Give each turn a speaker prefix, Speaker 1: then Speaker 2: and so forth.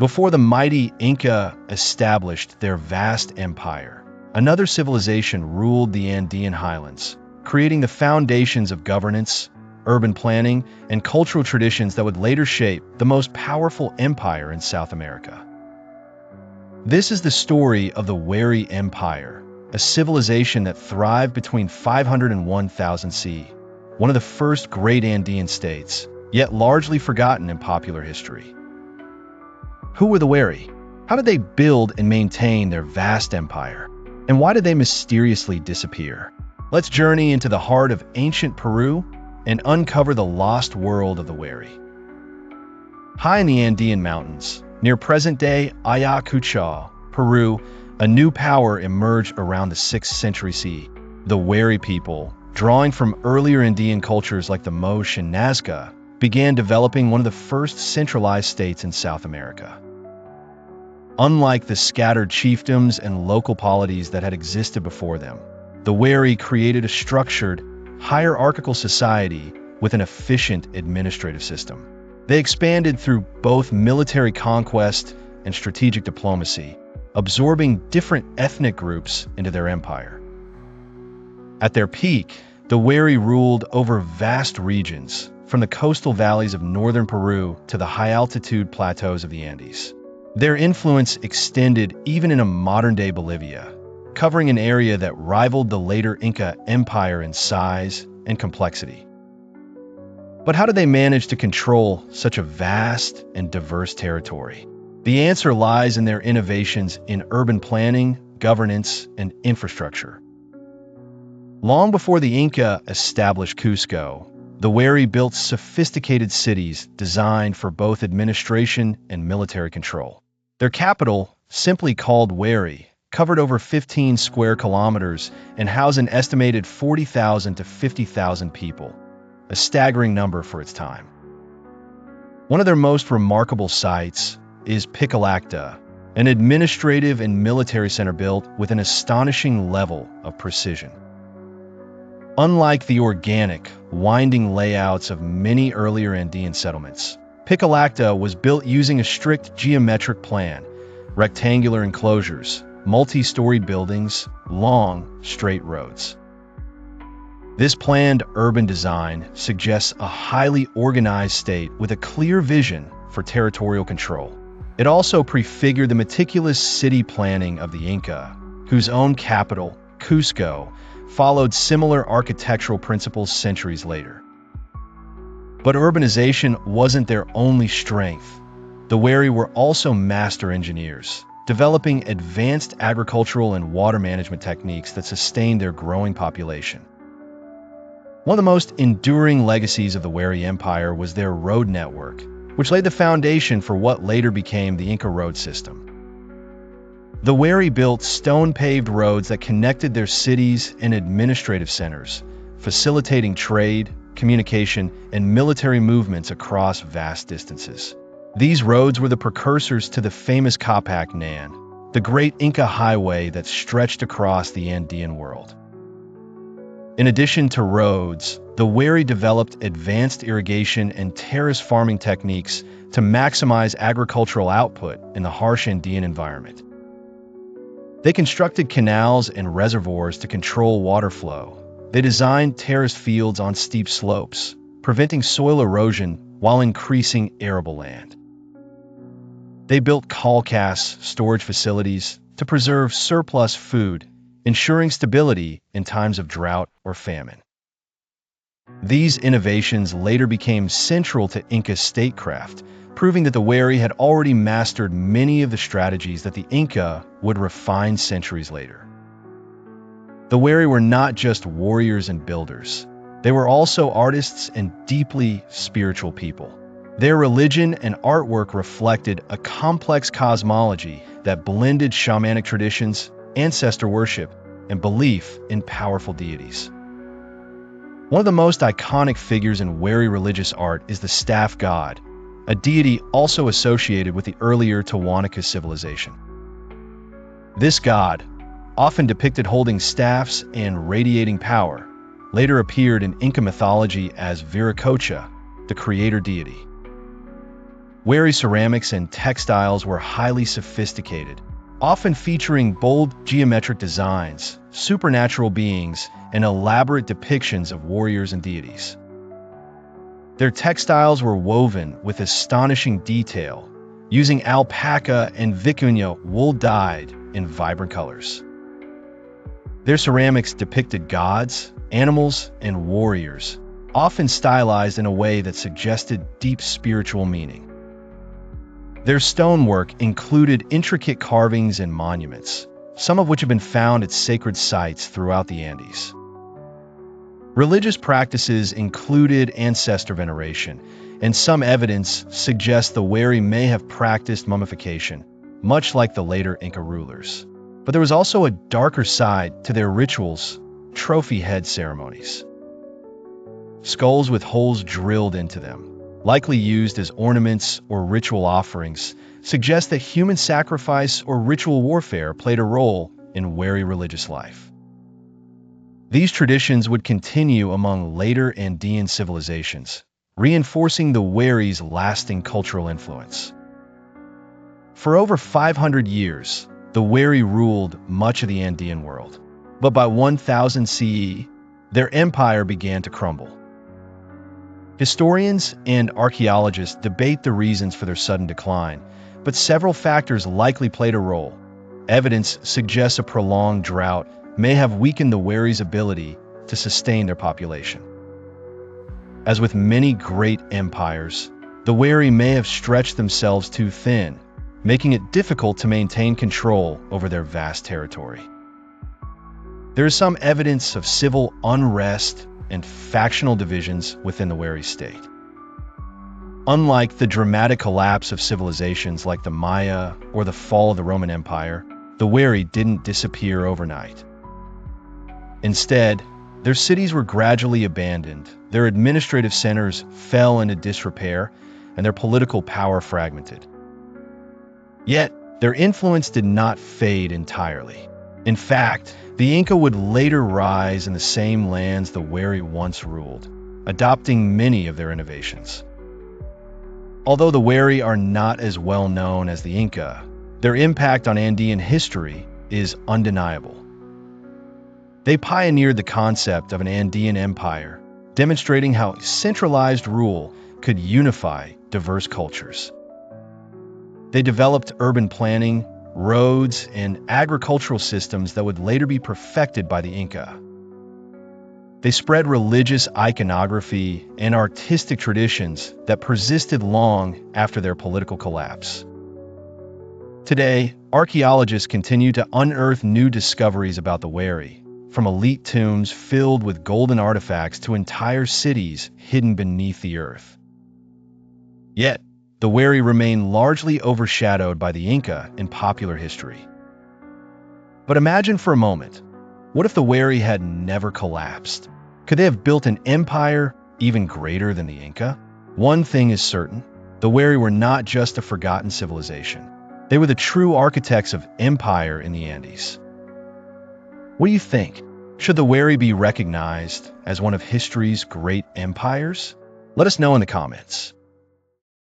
Speaker 1: Before the mighty Inca established their vast empire, another civilization ruled the Andean highlands, creating the foundations of governance, urban planning, and cultural traditions that would later shape the most powerful empire in South America. This is the story of the Wari Empire, a civilization that thrived between 500 and 1000 CE, one of the first great Andean states, yet largely forgotten in popular history. Who were the Wari? How did they build and maintain their vast empire? And why did they mysteriously disappear? Let's journey into the heart of ancient Peru and uncover the lost world of the Wari. High in the Andean mountains, near present-day Ayacucho, Peru, a new power emerged around the 6th century CE. The Wari people, drawing from earlier Andean cultures like the Moche and Nazca, began developing one of the first centralized states in South America. Unlike the scattered chiefdoms and local polities that had existed before them, the Wari created a structured, hierarchical society with an efficient administrative system. They expanded through both military conquest and strategic diplomacy, absorbing different ethnic groups into their empire. At their peak, the Wari ruled over vast regions, from the coastal valleys of northern Peru to the high-altitude plateaus of the Andes. Their influence extended even into modern-day Bolivia, covering an area that rivaled the later Inca Empire in size and complexity. But how did they manage to control such a vast and diverse territory? The answer lies in their innovations in urban planning, governance, and infrastructure. Long before the Inca established Cusco, the Wari built sophisticated cities designed for both administration and military control. Their capital, simply called Wari, covered over 15 square kilometers and housed an estimated 40,000 to 50,000 people, a staggering number for its time. One of their most remarkable sites is Picolacta, an administrative and military center built with an astonishing level of precision. Unlike the organic, winding layouts of many earlier Andean settlements, Picolacta was built using a strict geometric plan, rectangular enclosures, multi-storied buildings, long, straight roads. This planned urban design suggests a highly organized state with a clear vision for territorial control. It also prefigured the meticulous city planning of the Inca, whose own capital, Cusco, followed similar architectural principles centuries later. But urbanization wasn't their only strength. The Wari were also master engineers, developing advanced agricultural and water management techniques that sustained their growing population. One of the most enduring legacies of the Wari Empire was their road network, which laid the foundation for what later became the Inca road system. The Wari built stone-paved roads that connected their cities and administrative centers, facilitating trade, communication, and military movements across vast distances. These roads were the precursors to the famous Capac Nan, the great Inca highway that stretched across the Andean world. In addition to roads, the Wari developed advanced irrigation and terrace farming techniques to maximize agricultural output in the harsh Andean environment. They constructed canals and reservoirs to control water flow. They designed terraced fields on steep slopes, preventing soil erosion while increasing arable land. They built kalkas storage facilities to preserve surplus food, ensuring stability in times of drought or famine. These innovations later became central to Inca statecraft, proving that the Wari had already mastered many of the strategies that the Inca would refine centuries later. The Wari were not just warriors and builders. They were also artists and deeply spiritual people. Their religion and artwork reflected a complex cosmology that blended shamanic traditions, ancestor worship, and belief in powerful deities. One of the most iconic figures in Wari religious art is the staff god, a deity also associated with the earlier Tiwanaku civilization. This god, often depicted holding staffs and radiating power, later appeared in Inca mythology as Viracocha, the creator deity. Wari ceramics and textiles were highly sophisticated, often featuring bold geometric designs, supernatural beings, and elaborate depictions of warriors and deities. Their textiles were woven with astonishing detail, using alpaca and vicuña wool dyed in vibrant colors. Their ceramics depicted gods, animals, and warriors, often stylized in a way that suggested deep spiritual meaning. Their stonework included intricate carvings and monuments, some of which have been found at sacred sites throughout the Andes. Religious practices included ancestor veneration, and some evidence suggests the Wari may have practiced mummification, much like the later Inca rulers. But there was also a darker side to their rituals, trophy head ceremonies. Skulls with holes drilled into them, likely used as ornaments or ritual offerings, suggest that human sacrifice or ritual warfare played a role in Wari religious life. These traditions would continue among later Andean civilizations, reinforcing the Wari's lasting cultural influence. For over 500 years, the Wari ruled much of the Andean world, but by 1000 CE, their empire began to crumble. Historians and archaeologists debate the reasons for their sudden decline, but several factors likely played a role. Evidence suggests a prolonged drought may have weakened the Wari's ability to sustain their population. As with many great empires, the Wari may have stretched themselves too thin, making it difficult to maintain control over their vast territory. There is some evidence of civil unrest and factional divisions within the Wari state. Unlike the dramatic collapse of civilizations like the Maya or the fall of the Roman Empire, the Wari didn't disappear overnight. Instead, their cities were gradually abandoned, their administrative centers fell into disrepair, and their political power fragmented. Yet, their influence did not fade entirely. In fact, the Inca would later rise in the same lands the Wari once ruled, adopting many of their innovations. Although the Wari are not as well known as the Inca, their impact on Andean history is undeniable. They pioneered the concept of an Andean empire, demonstrating how centralized rule could unify diverse cultures. They developed urban planning, roads, and agricultural systems that would later be perfected by the Inca. They spread religious iconography and artistic traditions that persisted long after their political collapse. Today, archaeologists continue to unearth new discoveries about the Wari, from elite tombs filled with golden artifacts to entire cities hidden beneath the earth. Yet, the Wari remain largely overshadowed by the Inca in popular history. But imagine for a moment, what if the Wari had never collapsed? Could they have built an empire even greater than the Inca? One thing is certain, the Wari were not just a forgotten civilization. They were the true architects of empire in the Andes. What do you think? Should the Wari be recognized as one of history's great empires? Let us know in the comments.